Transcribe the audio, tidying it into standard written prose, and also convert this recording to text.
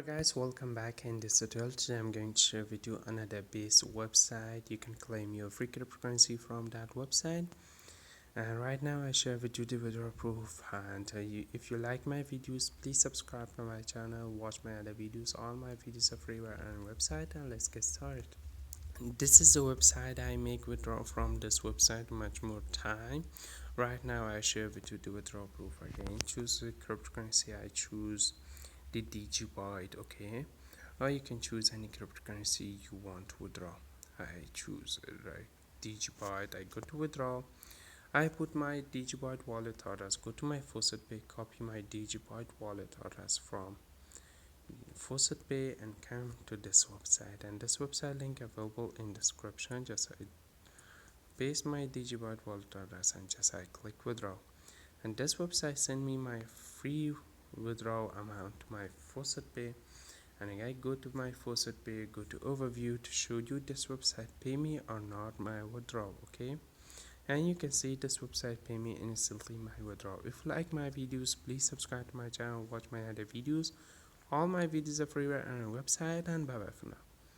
Hello guys, welcome back. In this tutorial today I'm going to share with you another base website. You can claim your free cryptocurrency from that website, and right now I share with you the withdrawal proof. And if you like my videos, please subscribe to my channel, watch my other videos. All my videos are free on our website, and let's get started. This is the website. I make withdrawal from this website much more time. Right now I share with you the withdrawal proof. Again, choose the cryptocurrency. I choose the dogecoin, okay, or you can choose any cryptocurrency you want to withdraw. I choose right dogecoin. I go to withdraw. I put my dogecoin wallet address. Go to my faucetpay, copy my dogecoin wallet address from faucetpay and come to this website, and this website link available in description. Just I paste my dogecoin wallet address and just I click withdraw, and this website send me my free withdrawal amount to my faucetpay. And I go to my faucetpay, go to overview to show you this website pay me or not my withdrawal, okay, and you can see this website pay me instantly my withdrawal. If you like my videos, please subscribe to my channel, watch my other videos. All my videos are free on our website, and bye bye for now.